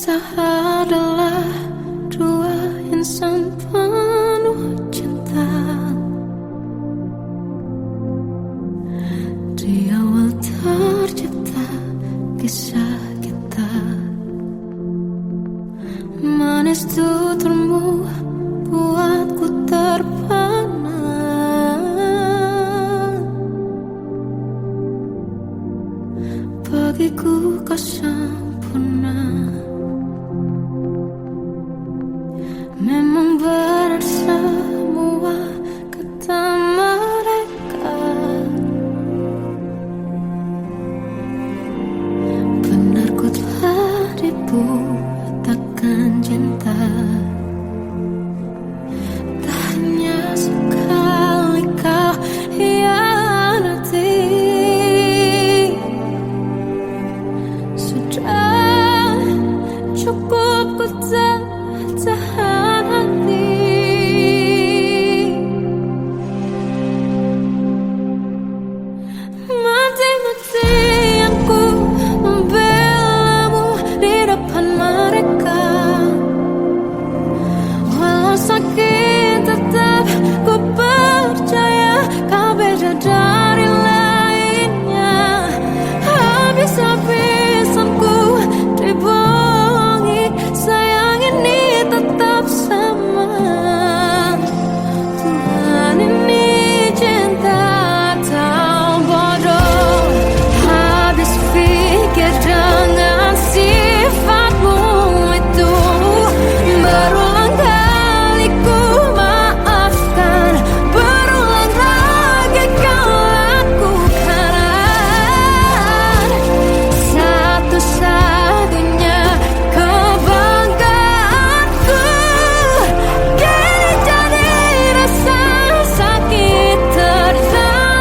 Kita adalah dua insan penuh cinta. Di awal tercipta kisah kita, manis tuturmu buatku terpana. Bagiku kau sempurna. Memang berat semua kata mereka, benar ku telah dibutakan cinta. Tak hanya sekali kau hianati, sudah cukup ku tahan hati. Mati-matian ku membelamu di depan mereka. Walau sakit tetap ku percaya kau beda dari lainnya. Habis-habisan ku dibohongi, sayang ini tetap sama. Tuhan ini cinta atau bodoh. Habis pikir dengan sifatmu itu, berulang kali ku maafkan, berulang lagi kau lakukan. Satu-satunya kebanggaanku kini jadi rasa sakit terdalam.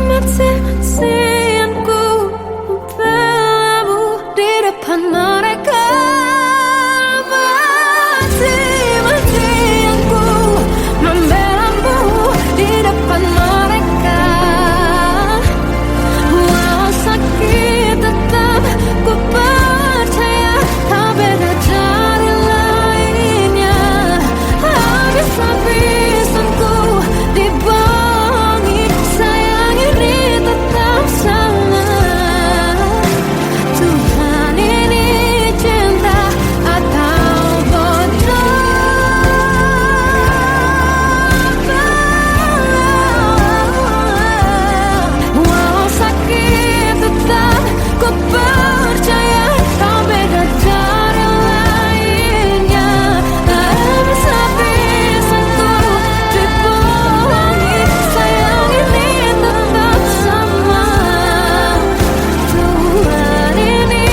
Mati-matian ku membelamu di depan mereka. Mati-matian ku membelamu di depan mereka. Walau sakit tetap ku percaya kau beda dari lainnya. Habis-habisan ku dibohongi, sayang ini tetap sama. Tuhan ini cinta atau bodoh. Walau sakit tetap ku percaya kau beda dari lainnya. Habis-habisan ku dibohongi, sayang ini tetap sama. Tuhan ini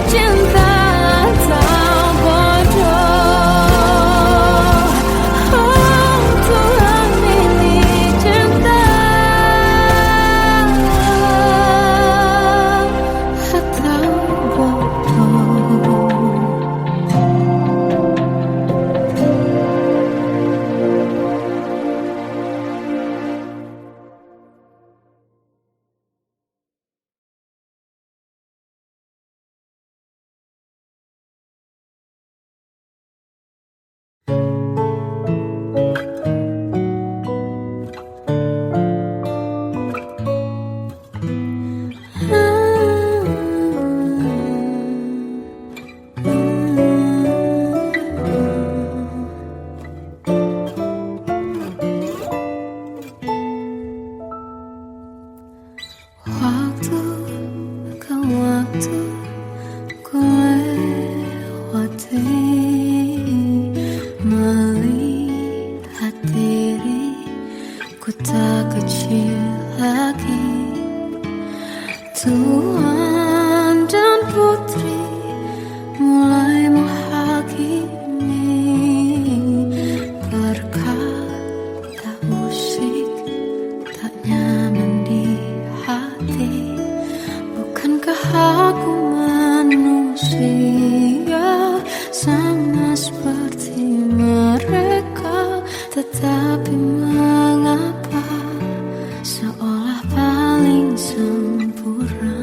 cinta atau bodoh. Oh, Tuhan ini cinta atau bodoh. Waktu ke waktu ku lewati, melihat diri ku tak kecil lagi. Tuan dan putri mulai menghakimi, berkata musik tak nyaman di hati. Bukankah aku manusia sama seperti mereka? Tetapi mengapa seolah paling sempurna?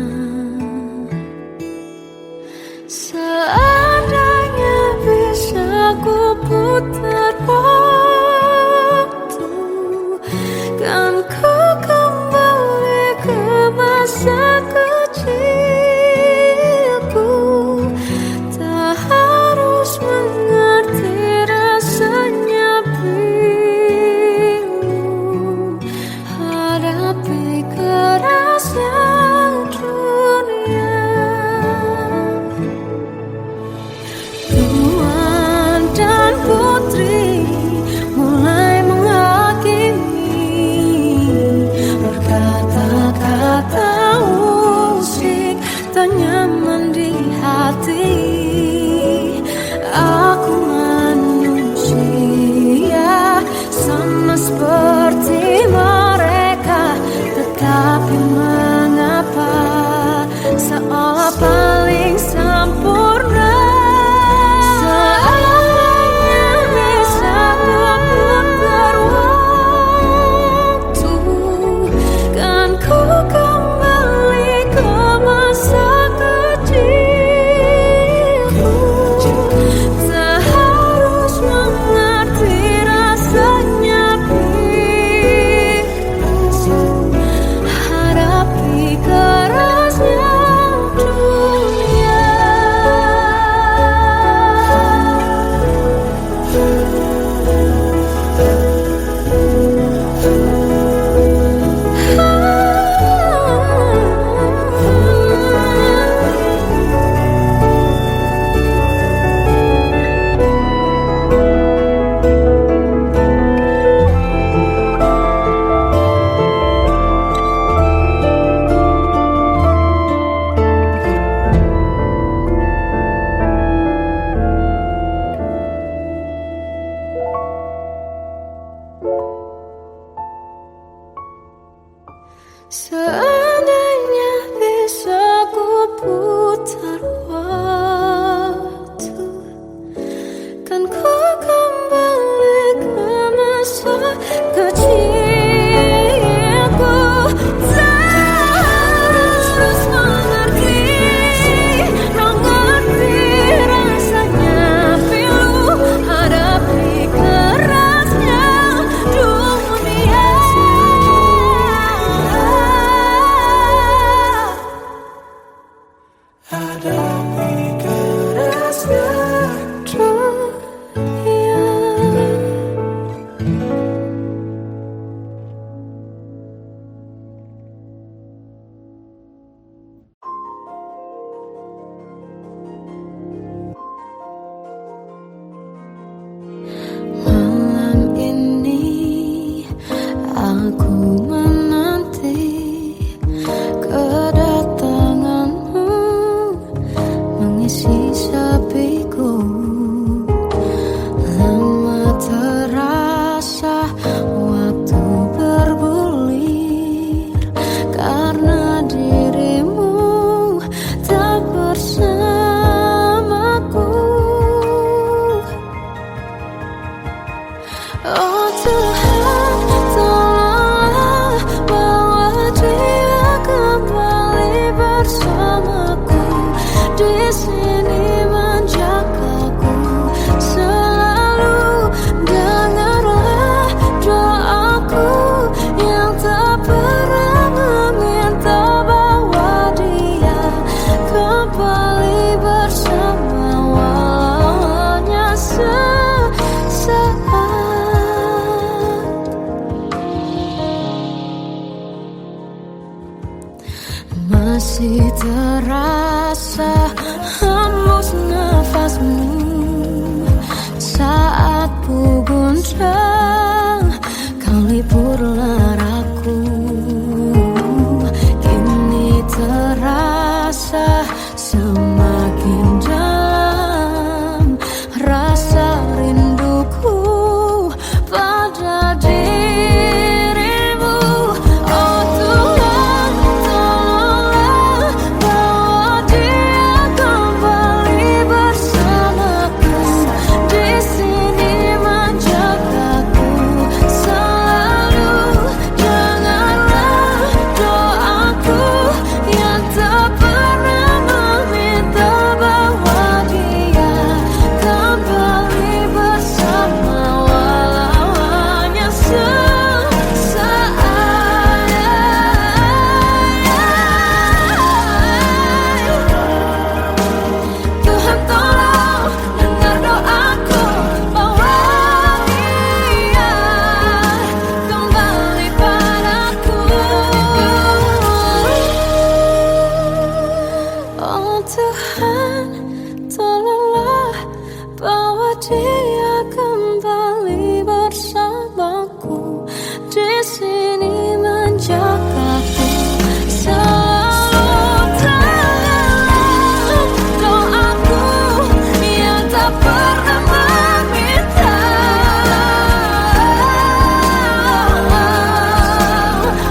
Seandainya bisa ku putar waktu, kan ku kembali ke masa kecilku. Terus mengerti, mengerti rasanya pilu hadapi kerasnya dunia. Hadapi kerasnya dunia. Malam ini aku menanti kedatanganmu mengisi sepiku. Lama terasa waktu bergulir karena dirimu tak bersamaku. Oh Tuhan, tolonglah bawa dia kembali bersamaku. Di sini menjagaku selalu. Dengarlah doaku yang tak pernah meminta, bawa dia kembali bersama walau hanya sesaat. Masih terasa hembus nafasmu saat ku guncang, kau liburlah raku. Kini terasa semakin dalam rasa rinduku pada dirimu. Oh Tuhan, tolonglah bawa dia kembali bersamaku. Di sini menjagaku selalu. Dengarlah doaku yang tak pernah meminta, bawa dia kembali bersama walau hanya sesaat. Tuhan tolong dengar doaku, bawa dia kembali padaku. Oh Tuhan, tolonglah bawa dia kembali bersamaku. Di sini menjagaku selalu. Dengarlah doaku yang tak pernah meminta,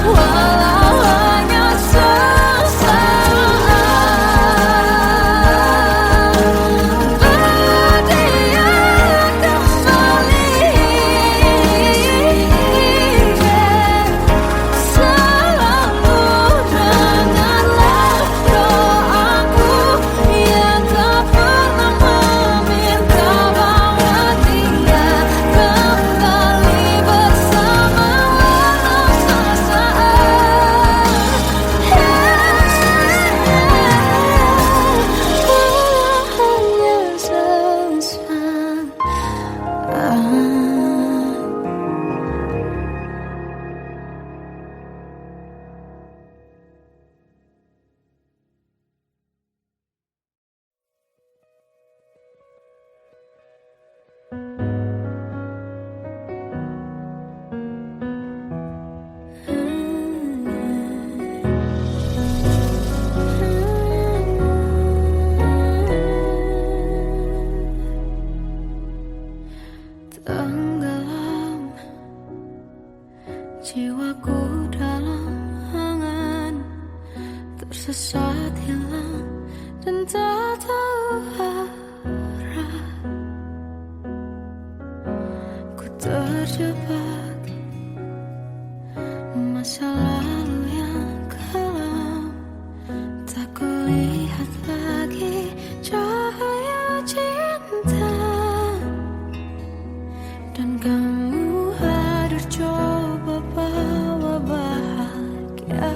walau hanya sesaat. Bawa dia kembali Tenggelam jiwaku dalam hangat sesaat hilang dan tak tahu arah. Ku terjebak masa lalu yang kelam, tak kulihat lagi cahaya cinta. Dan kamu hadir coba bawa bahagia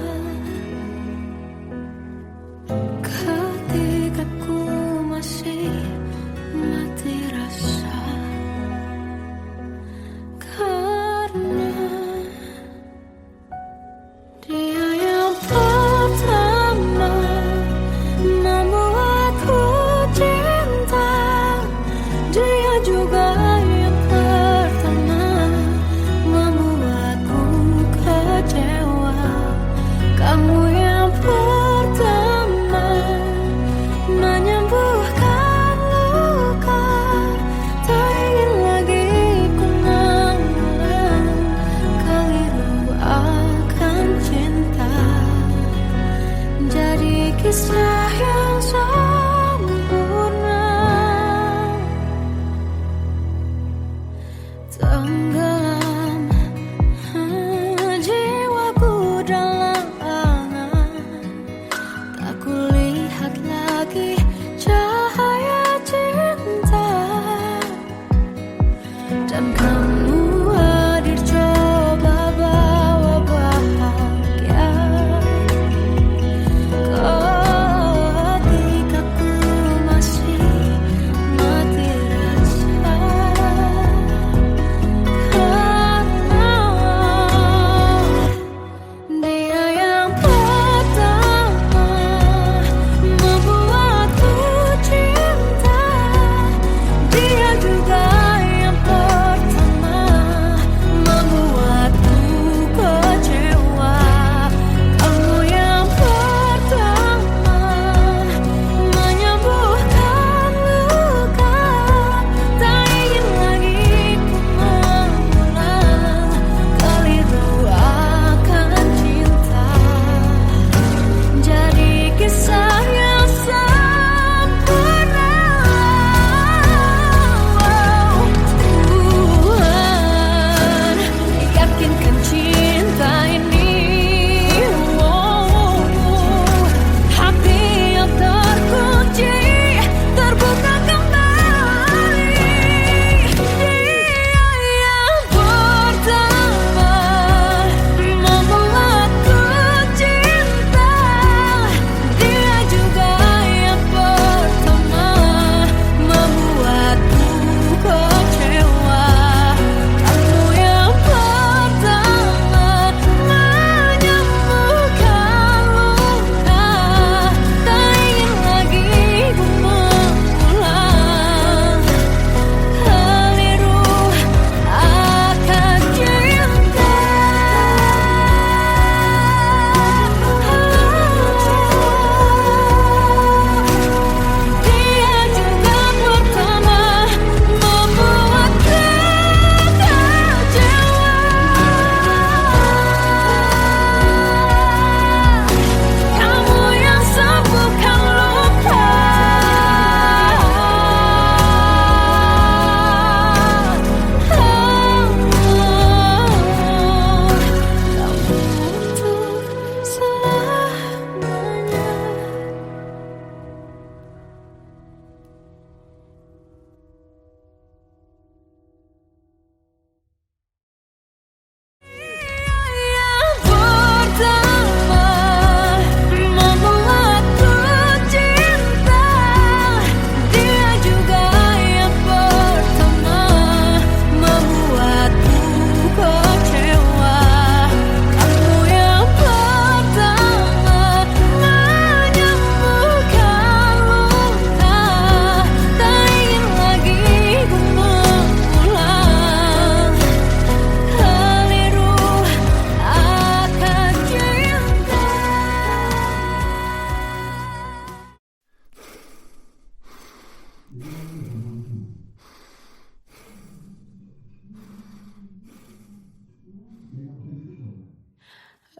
ketika ku masih mati rasa. Karena dia yang pertama membuatku cinta, dia juga yang pertama membuatku kecewa. Kamu yang pertama menyembuhkan luka, tak ingin lagi ku mengulang keliru akan cinta. Jadi kisah yang sempurna tenggelam jiwaku dalam angan, tak kulihat lagi cahaya cinta. Dan kamu hadir coba bawa bahagia ketika ku masih mati rasa. Karena dia yang pertama membuatku cinta, dia juga yang pertama membuatku kecewa. Kamu yang pertama menyembuhkan luka, tak ingin lagi ku mengulang keliru akan cinta. Jadi kisah yang sempurna. Tuhan yakinkan cinta ini, hati yang terkunci terbuka kembali. Dia yang pertama membuatku cinta, dia juga yang pertama membuatku kecewa. Kamu yang pertama menyembuhkan luka, tak ingin lagi ku mengulang keliru akan cinta. Dia juga pertama membuatku kecewa. Kamu yang sembuhkan luka, kamu untuk selamanya. Yang pertama membuatku cinta, dia juga yang pertama membuatku kecewa. Kamu yang pertama menyembuhkan luka, tak ingin lagi ku mengulang keliru akan cinta.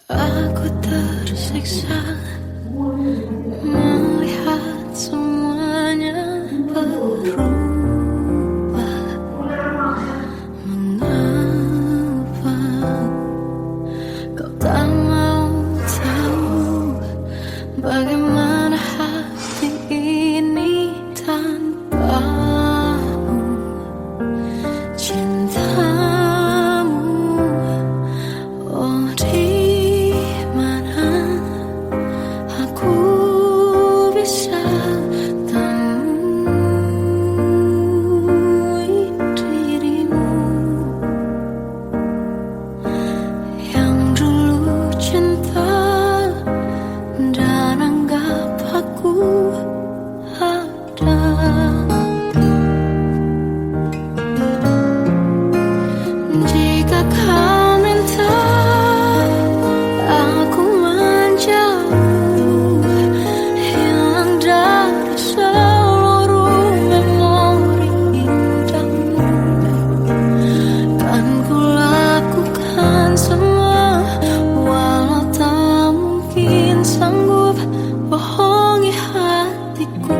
Aku tersiksa tak mau tahu bagaimana hati ini tanpamu. Cintamu, oh di mana aku bisa temui dirimu yang dulu cinta dan anggap aku ada. Jika kau minta aku menjauh, hilang dari seluruh memori indahmu, kan ku lakukan semua, walau tak mungkin sanggup bohongi hatiku.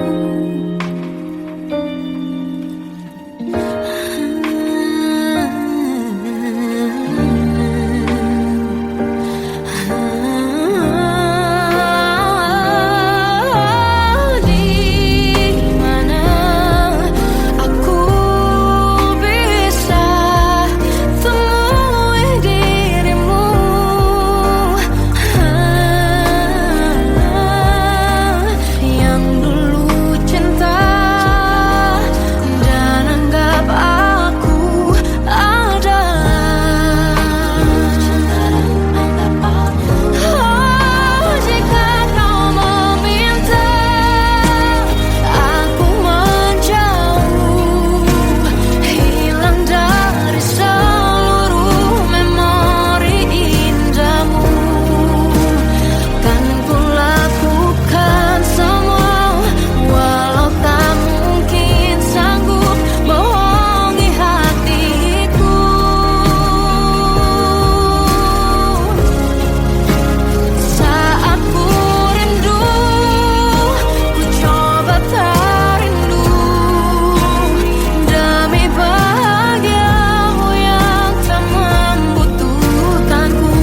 Di mana aku bisa temui dirimu yang dulu cinta dan anggap aku ada. Oh, jika kau meminta aku menjauh, hilang dari seluruh memori indahmu, kan ku lakukan semua, walau tak mungkin sanggup bohongi hatiku. Saat ku rindu, ku coba tak rindu, demi bahagiamu yang tak membutuhkanku.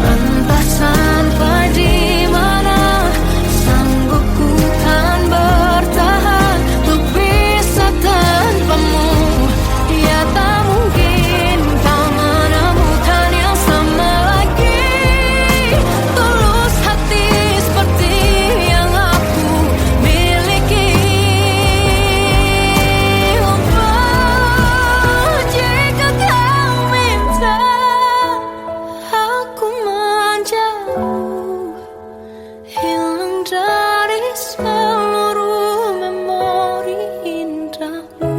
Entah sampai di mana sanggup ku kan bertahan untuk bisa tanpamu. Ya tak mungkin kau menemukan yang sama lagi, tulus hati seperti yang aku miliki. Oh, jika kau minta aku menjauh, hilang dari seluruh memori indahmu,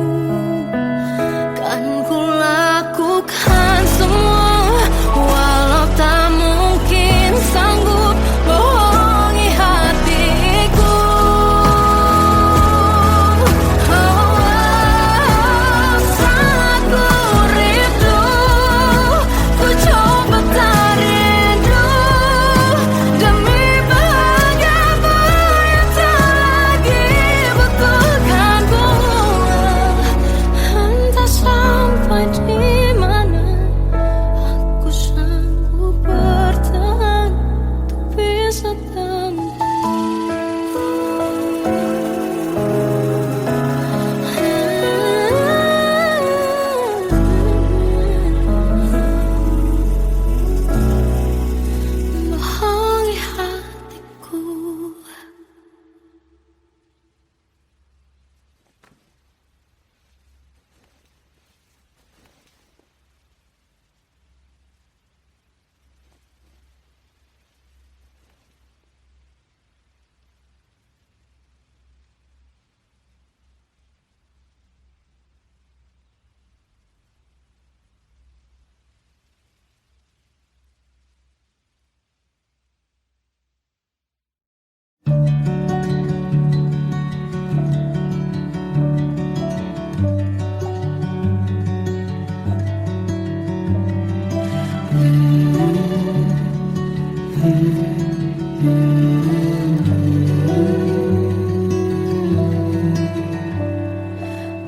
kan ku lakukan semua, walau tak mungkin sanggup bohongi hatiku. Saat ku rindu, ku coba tak rindu, demi bahagiamu yang tak lagi butuhkanku. Entah sampai di mana aku sanggup bertahan untuk bisa bohongi hatiku.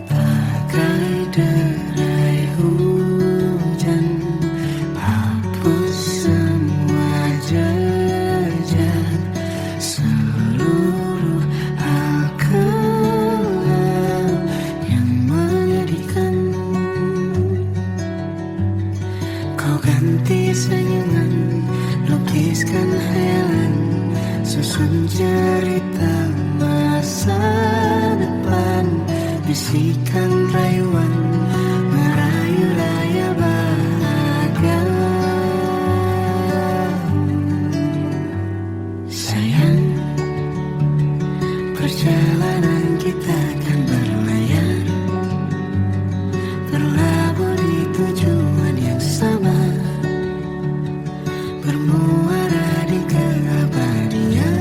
Bagai derai hujan hapus cerita masa depan, bisikan rayuan merayu raya bahagia. Sayang, perjalanan kita kan berlayar, berlabuh di tujuan yang sama, bermuara di keabadian.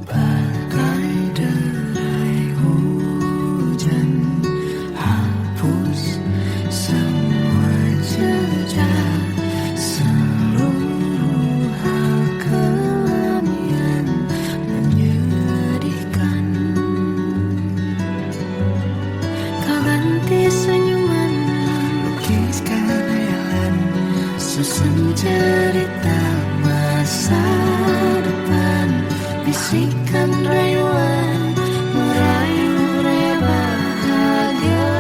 Bagai derai hujan, hapus semua jejak, seluruh hal kelam yang menyedihkan. Kau ganti senyuman, lukiskan hayalan, susun cerita masa depan, bisikan rayuan merayu raya bahagia.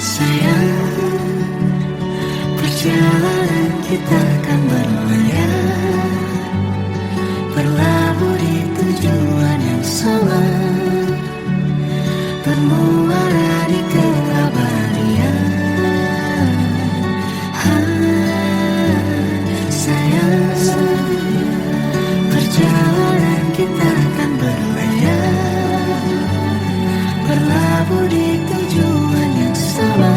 Sayang, perjalanan kita kan berlayar, berlabuh di tujuan yang sama, bermuara di keabadian. Sayang, perjalanan kita kan berlayar, berlabuh di tujuan yang sama.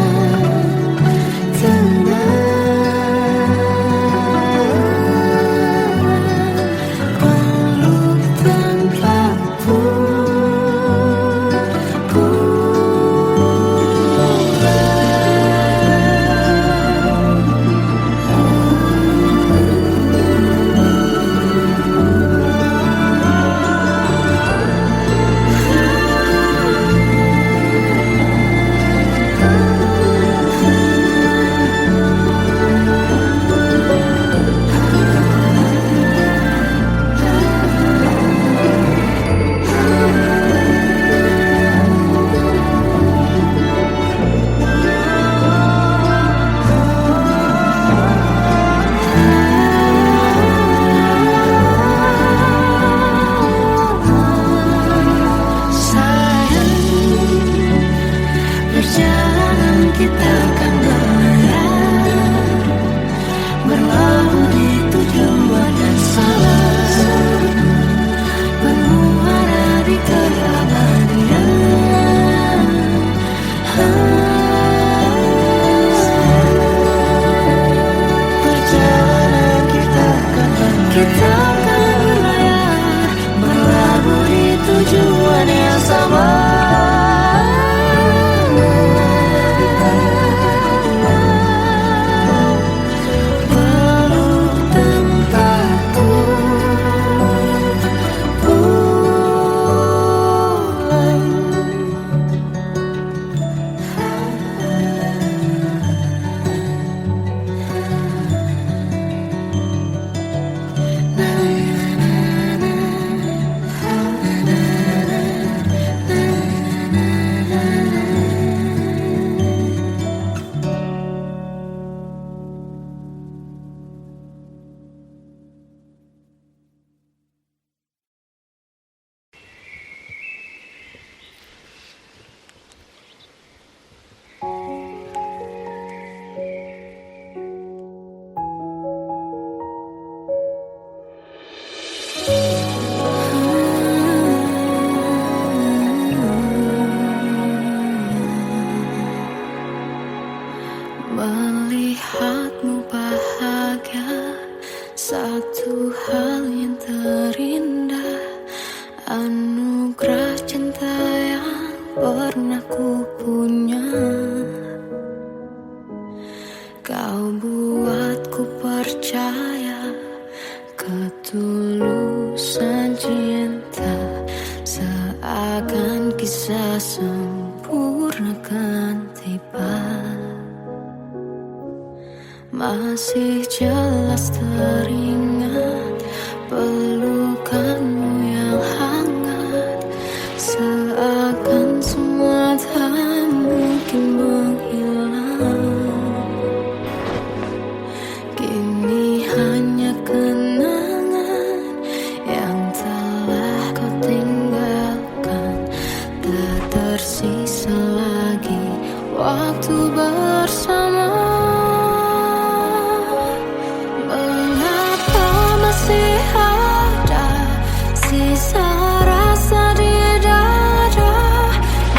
Peluk tanpaku, perjalanan kita kan berlayar, berlabuh di tujuan yang sama, bermuara di keabadian. Perjalanan kita kan berlayar, berlabuh di tujuan yang sama. Melihatmu bahagia, satu hal yang terindah, anugerah cinta yang pernah ku punya. Kau buatku percaya ketulusan cinta, seakan kisah sempurna kan tiba. Masih jelas teringat pelukanmu yang hangat, seakan semua tak mungkin menghilang. Kini hanya kenangan yang telah kau tinggalkan, tak tersisa lagi waktu bersama. Mengapa masih ada sisa rasa di dada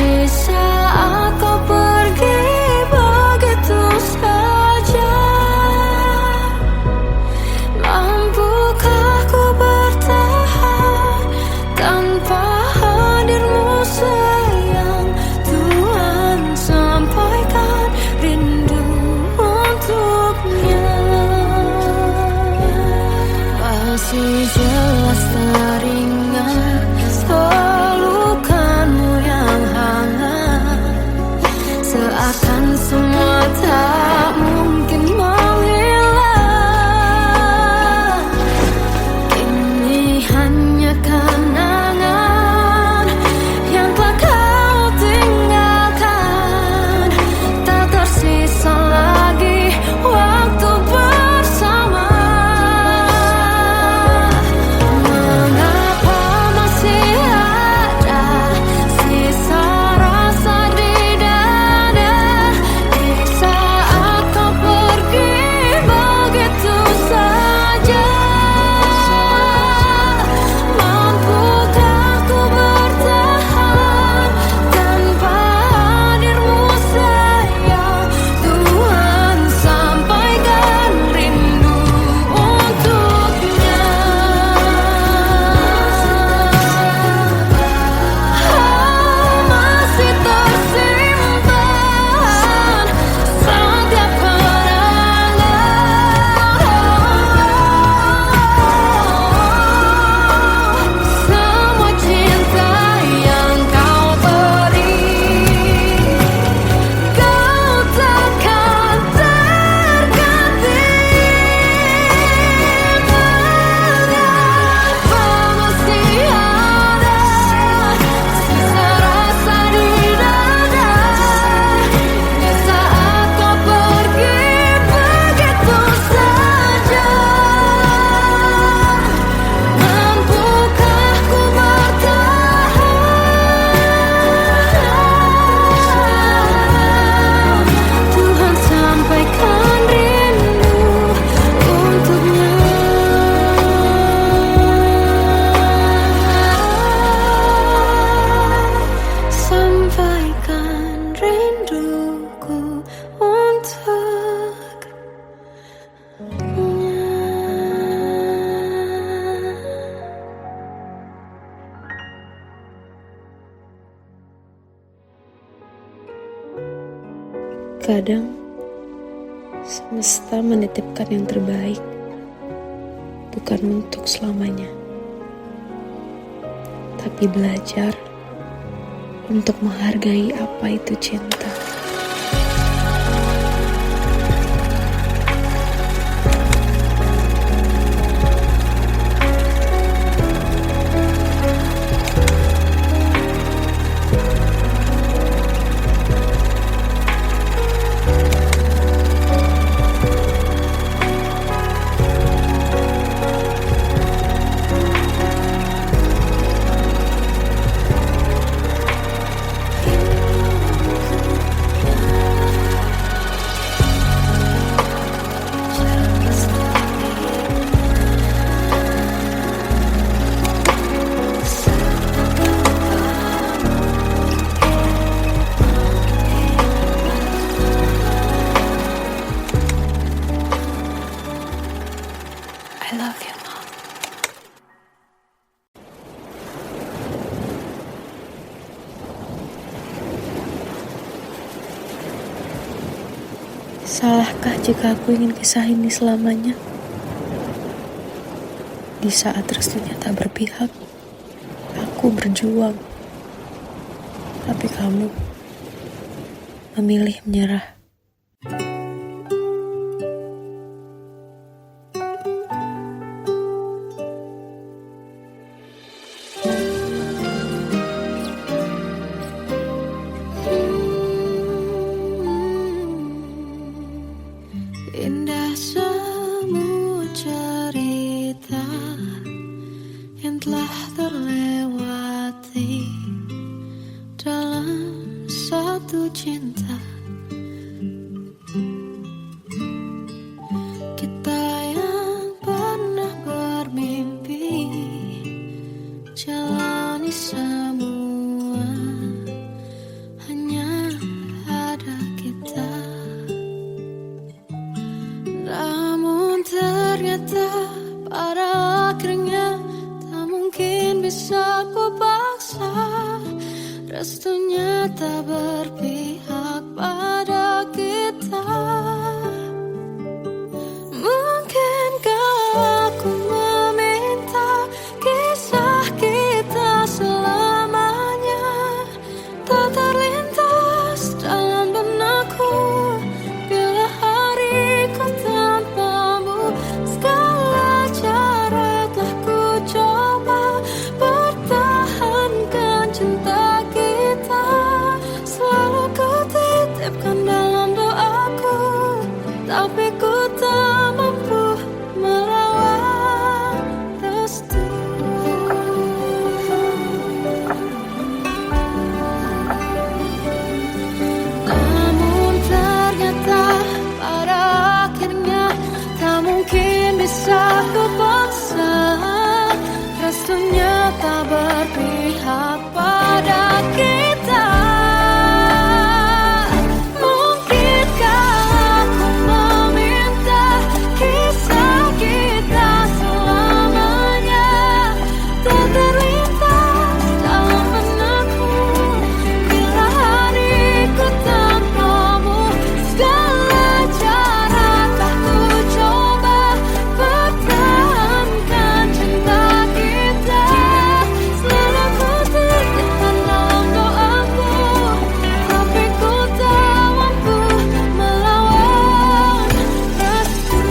di saat kau pergi begitu saja? Mampukah ku bertahan tanpa hadirmu sayang? Tuhan, sampaikan rindu untuknya. Masih jelas teringat pelukanmu yang hangat, seakan semua tak mungkin menghilang. Kini hanya kenangan yang telah kau tinggalkan, tak tersisa lagi waktu bersama. Mengapa masih ada sisa rasa di dada di saat kau pergi begitu saja? Mampukah ku bertahan tanpa hadirmu sayang? Tuhan, sampaikan rindu untuknya. Masih tersimpan setiap kenangan, semua cinta yang kau beri. Kau takkan terganti. Mengapa masih ada sisa rasa di dada di saat kau pergi begitu saja? Mampukah ku bertahan? Tuhan, sampaikan rindu untuknya. Sampaikan rinduku untuknya. Kadang semesta menitipkan yang terbaik, bukan untuk selamanya, tapi belajar untuk menghargai apa itu cinta. I love you, Mom. Salahkah jika aku ingin kisah ini selamanya? Di saat restunya tak berpihak, aku berjuang. Tapi kamu memilih menyerah. Indah semua cerita yang telah terlewati dalam satu cinta. Kita yang pernah bermimpi jalani semua, hanya ada kita. Namun ternyata pada akhirnya tak mungkin bisa ku paksa. Restunya tak berpihak pada kita. Mungkinkah aku meminta kisah kita selamanya tak terlintas dalam benakku bila hariku tanpamu. Segala cara telah ku coba pertahankan cinta kita. Selalu ku titipkan dalam doaku, tapi ku tak mampu melawan restu. Namun ternyata pada akhirnya tak mungkin bisa ku paksa. Restunya tak berpihak pada kita. Mungkinkah aku meminta kisah kita selamanya tak terlintas dalam benakku bila hariku tanpamu. Segala cara telah ku coba pertahankan cinta kita. Selalu ku titipkan dalam doaku, tapi ku tak mampu melawan restu.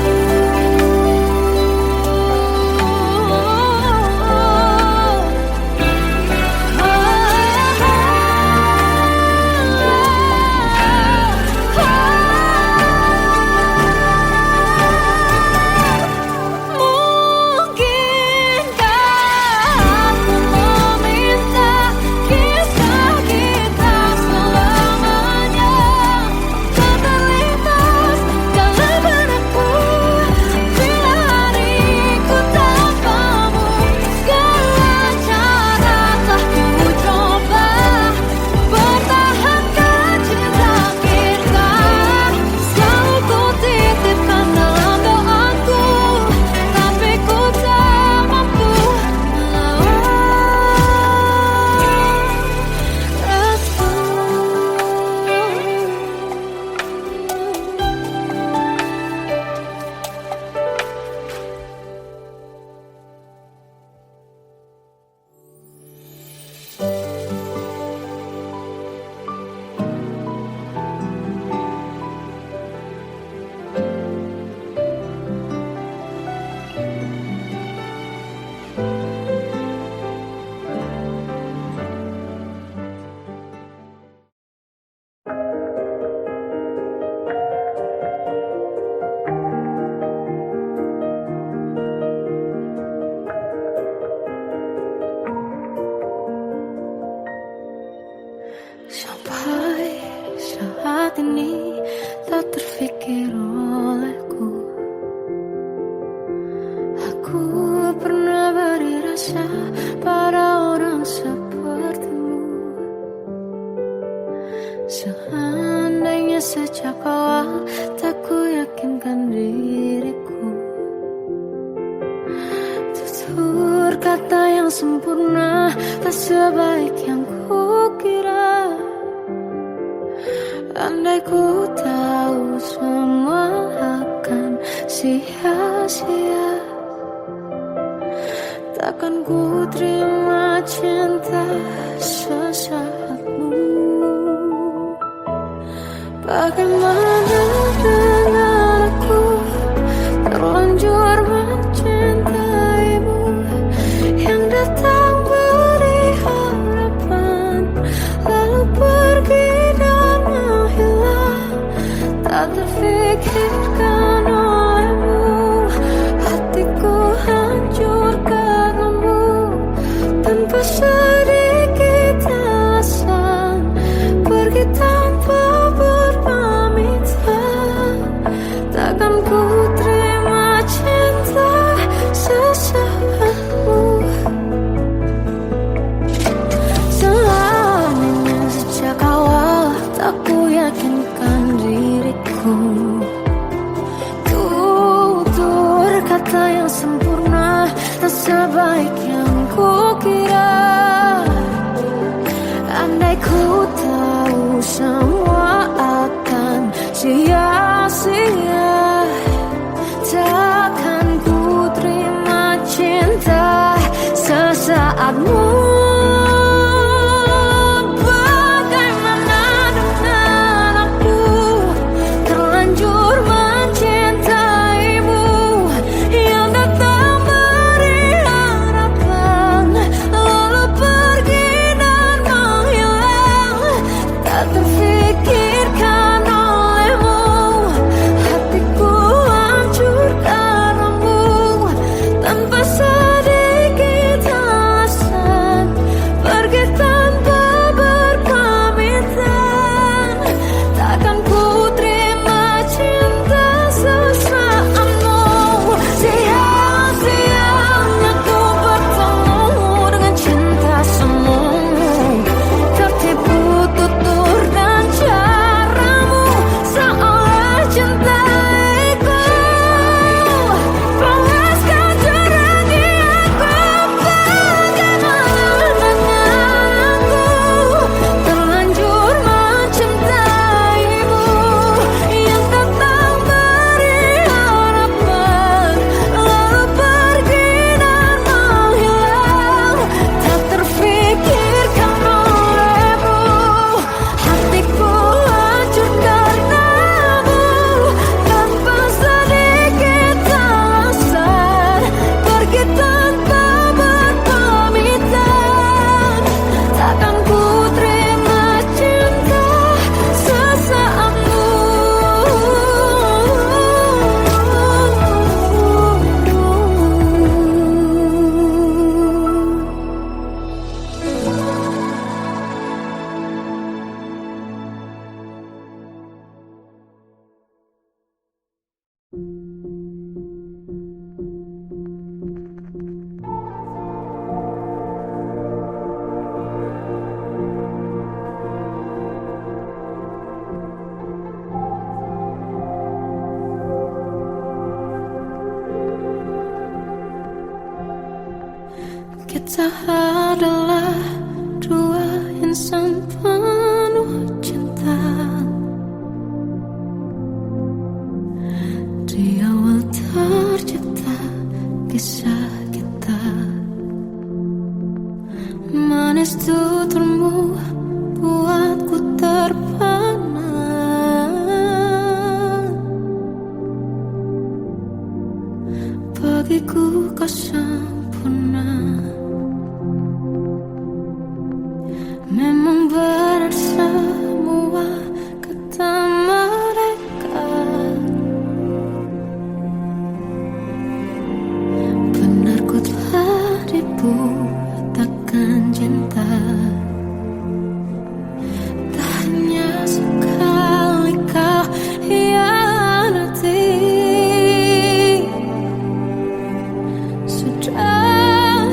Mungkinkah aku meminta kisah kita selamanya tak terlintas dalam benakku bila hariku tanpamu. Segala cara telah ku coba pertahankan cinta kita. Selalu ku titipkan dalam doaku, tapi ku tak mampu melawan restu. Sampai saat ini tak terfikir olehku aku pernah beri rasa pada orang sepertimu. Seandainya sejak awal tak ku yakinkan diriku, tutur kata yang sempurna tak sebaik yang kukira. Andai ku tahu semua akan sia-sia, takkan ku terima cinta sesaatmu. Bagaimana dengan aku terlanjur mencintaimu yang datang beri harapan lalu pergi dan menghilang. Tak terfikirkan sempurna, tak sebaik yang kukira. Andai ku tahu semua akan sia-sia, takkan ku terima cinta sesaatmu. Bagaimana dengan aku, terlanjur mencintaimu, yang datang beri harapan, lalu pergi dan menghilang, tak terfikirkan olehmu. Hatiku hancur karenamu, tanpa sedikit alasan, pergi tanpa berpamitan. Takkan ku terima cinta sesaatmu. Sia-sianya ku bertemu dengan cinta semu, tertipu tutur dan caramu, seolah cintaiku. Panaskan jernih aku, bagaimana dengan aku, terlanjur mencintaimu, yang datang beri harapan, lalu pergi dan menghilang, tak terfikirkan olehmu. Hatiku hancur karenamu, tanpa sedikit alasan, pergi tanpa berpamitan. Takkan ku terima cinta sesaatmu. Kita adalah dua insan penuh cinta. Di awal tercipta kisah kita, manis tuturmu buatku terpana. Bagiku kau sempurna, memang benar semua kata mereka. Benar ku telah dibutakan cinta, tak hanya sekali kau hianati. Sudah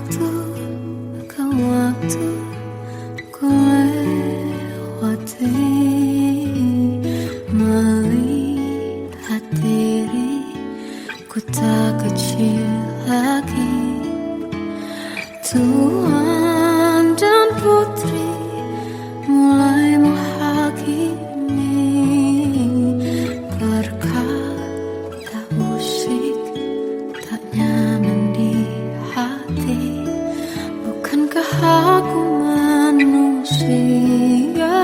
waktu ke waktu ku lewati, melihat diriku tak kecil lagi. Tuan dan putri mulai menghakimi, berkata musik tak nyaman di hati. Bukankah aku manusia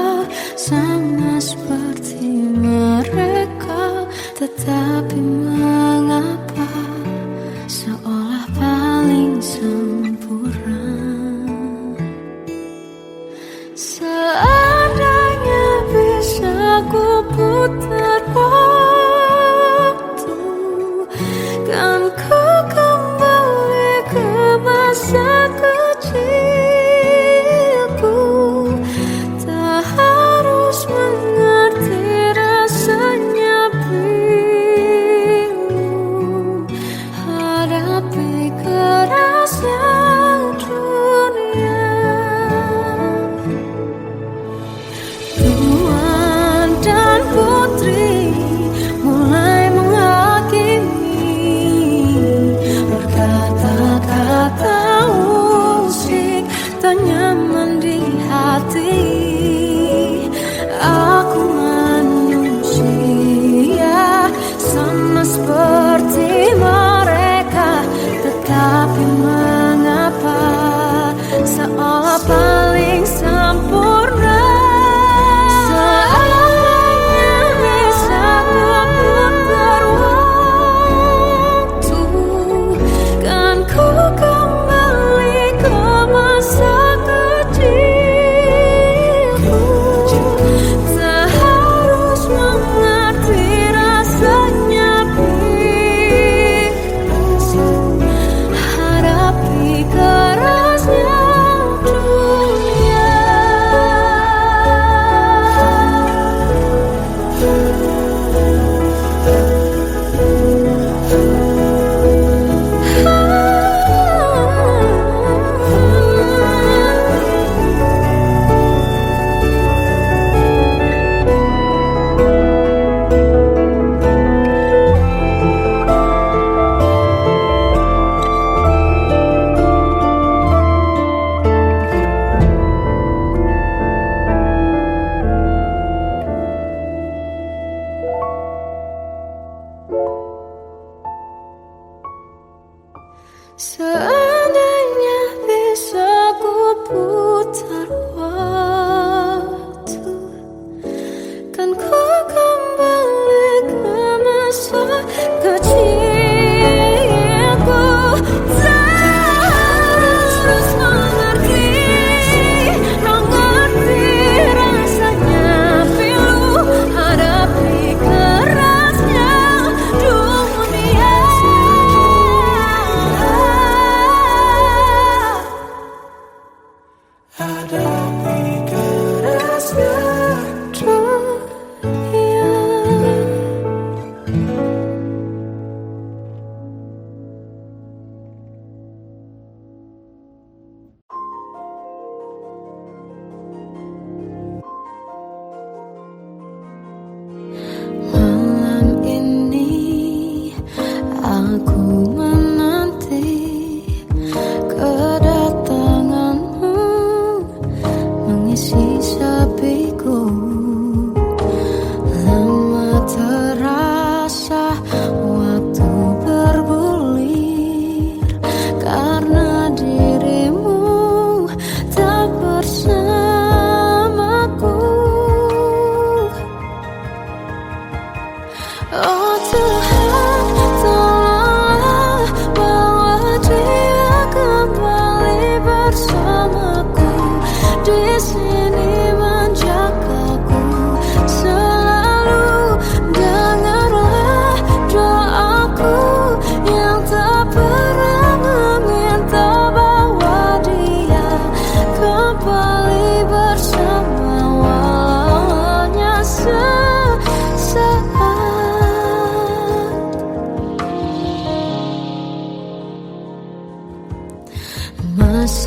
sama seperti mereka? Tetapi mengapa seolah paling sempurna? Seandainya bisa ku putar waktu, kan ku kembali ke masa kecilku. Tak harus mengerti rasanya bingung, hadapi kerasnya dunia. Tuan dan putri mulai menghakimi, berkata-kata musik tak nyaman di hati. Aku manusia sama seperti mereka, tetapi mengapa seolah paling sempurna? Seandainya bisa ku putar waktu, kan ku kembali ke masa kecilku. Tak harus mengerti rasanya bingung, hadapi kerasnya dunia. Seandainya bisa ku putar waktu, kan ku kembali ke masa kecilku. Tak harus mengerti rasanya pilu, hadapi kerasnya dunia.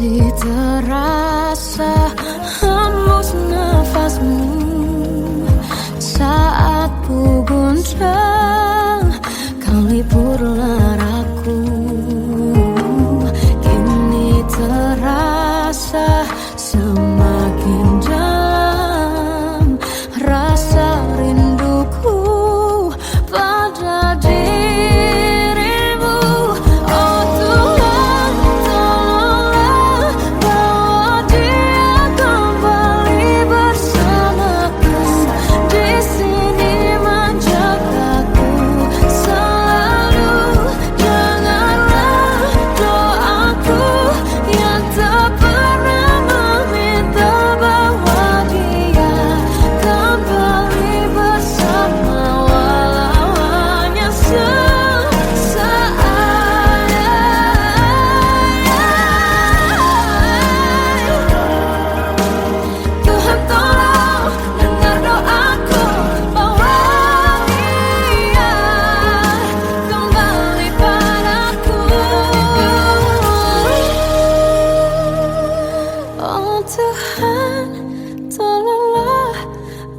Masih terasa hembus nafasmu saat ku goncang, kau liburlah aku. Kini terasa semakin dalam rasa rinduku pada dirimu. Oh Tuhan, tolonglah bawa dia kembali bersamaku. Di sini menjagaku selalu. Janganlah doaku yang tak pernah meminta bawa dia kembali bersama, walau hanya sesaat. Tuhan tolong dengar doaku, bawa dia kembali padaku. Oh Tuhan, tolonglah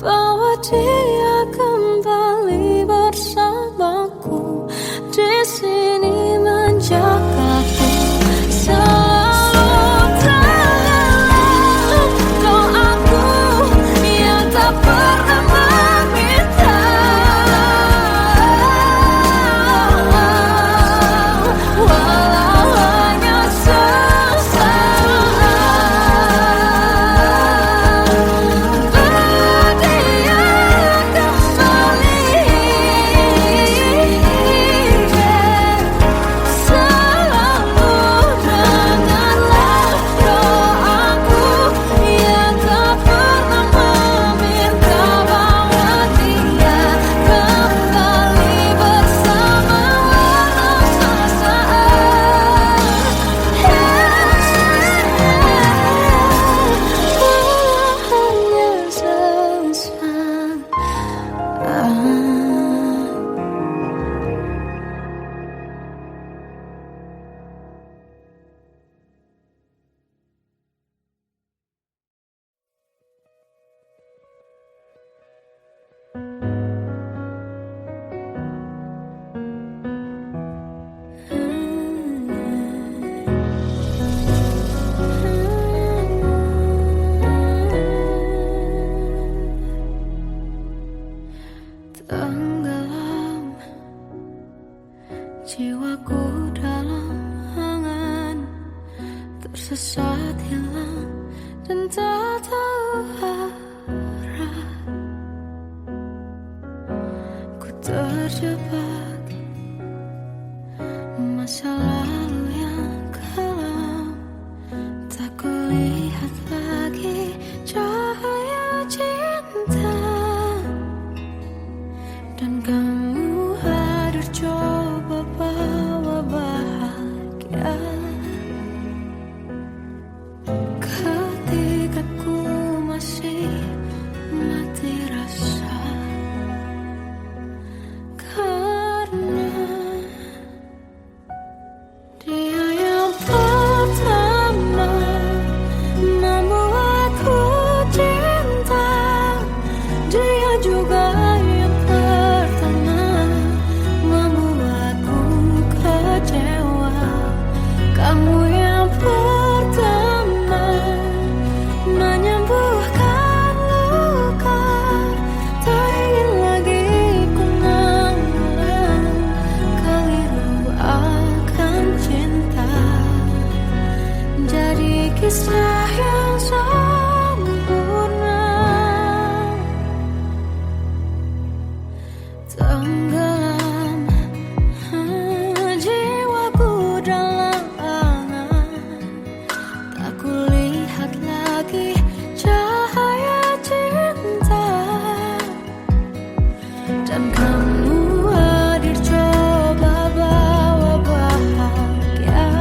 bawa dia kembali bersamaku. Di sini menjagaku selalu. Janganlah doaku yang tak pernah meminta, walau hanya sesaat. Berdia kembali selalu. Dengarlah doaku yang tak pernah meminta, bawa dia kembali bersama, walau sesaat. Hanya sesaat. Tenggelam jiwaku dalam angan, tersesat hilang dan tak tahu arah. Ku terjebak masa lalu yang kelam, tak kulihat lagi cahaya cinta. Dan kamu hadir coba bawa bahagia. Ketika ku masih mati rasa, karena dia yang pertama membuatku cinta. Dia juga yang pertama membuatku kecewa. Kamu yang pertama menyembuhkan luka. Tak ingin lagi ku mengulang keliru akan cinta. Jadi kisah yang sempurna. Tenggelam jiwaku dalam angan, tak kulihat lagi cahaya cinta. Dan kamu hadir coba bawa bahagia.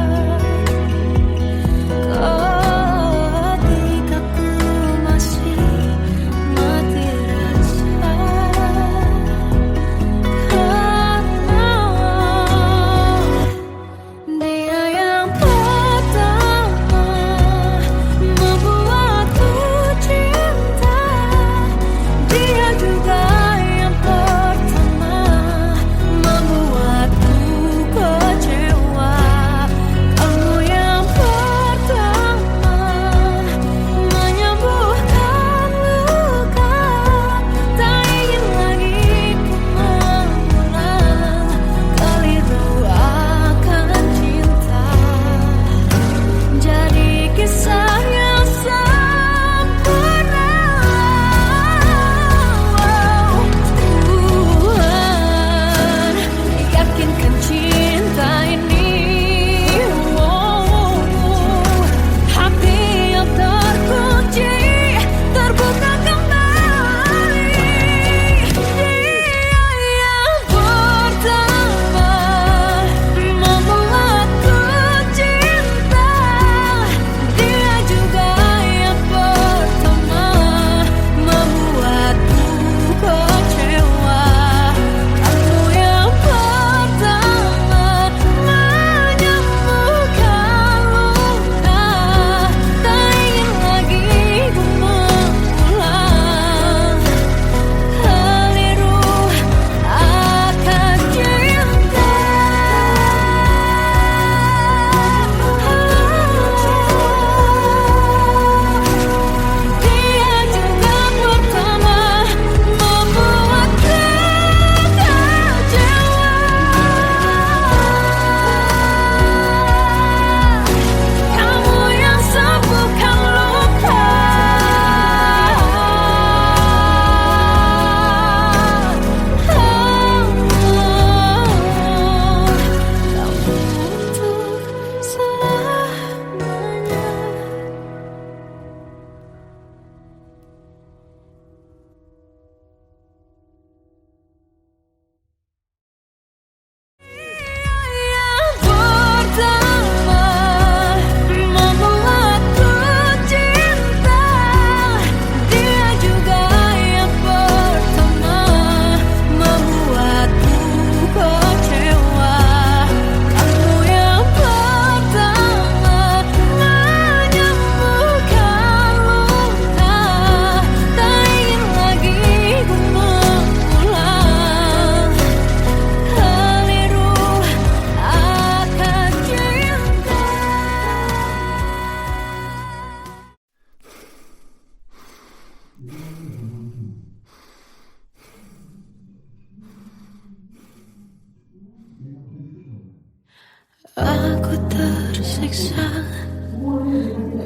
Aku tersiksa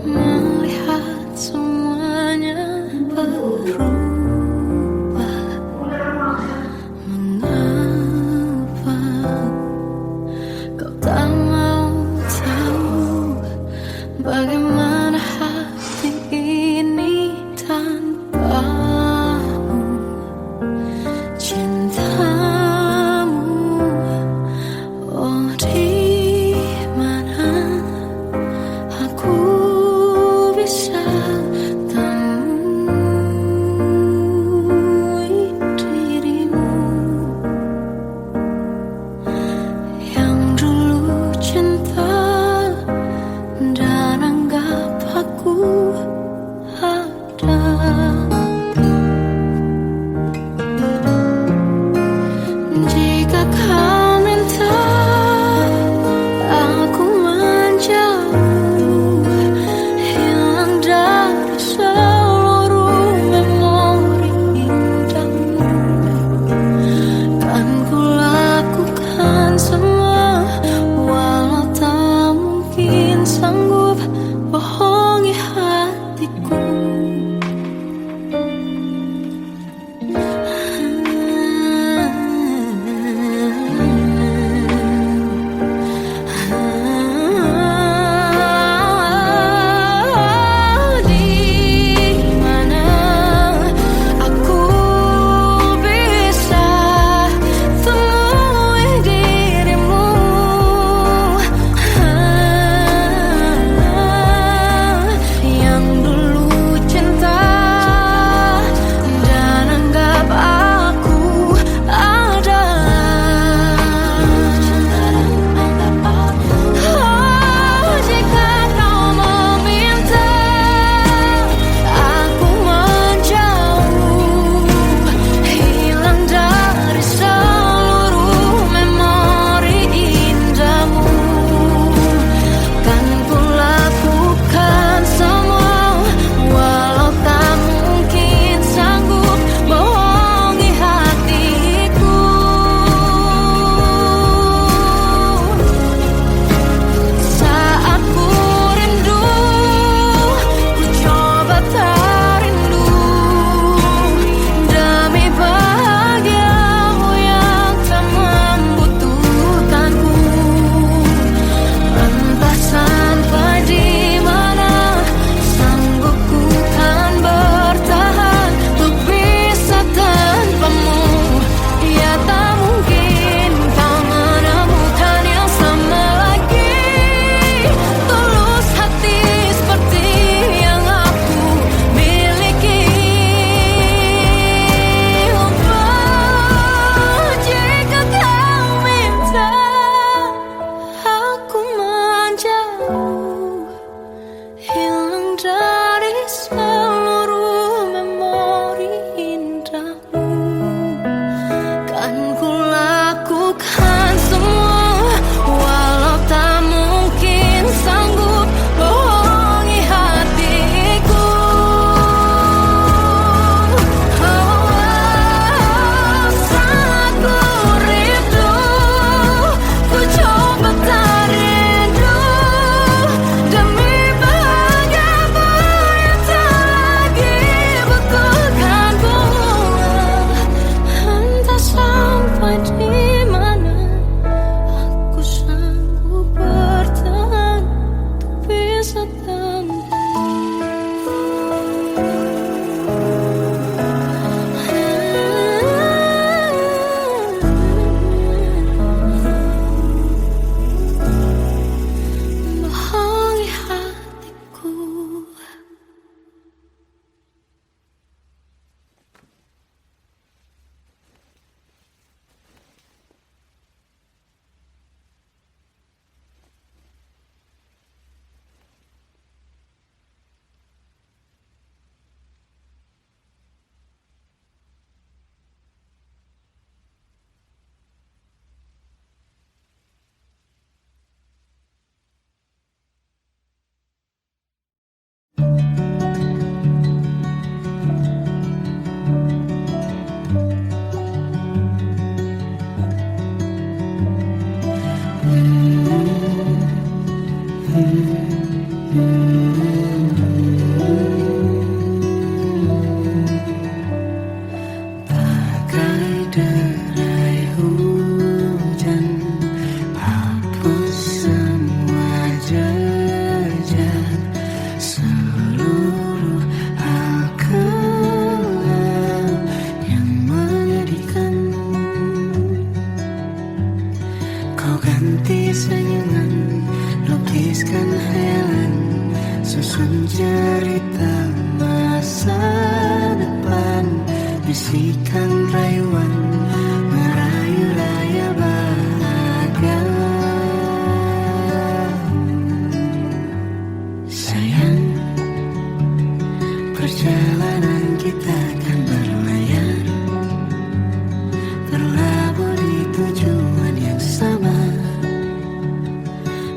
melihat semuanya berubah. Mengapa kau tak mau tahu bagaimana hati ini tanpamu? Cintamu, oh di mana aku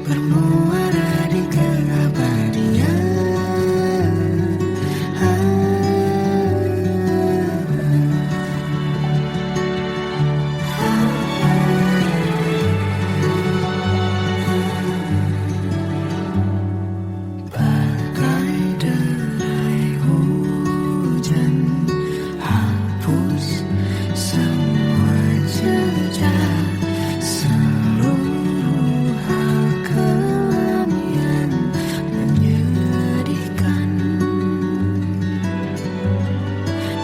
bermuara di keabadian. Bagai derai hujan, hapus semua jejak, seluruh hal kelam yang menyedihkan.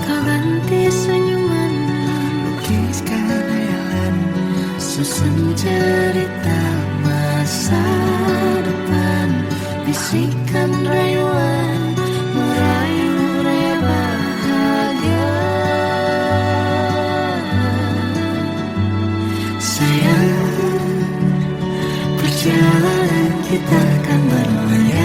Kau ganti senyuman, lukiskan hayalan, susun cerita masa depan, bisikan rayuan, merayu raya bahagia. Sayang, perjalanan kita akan berlayar.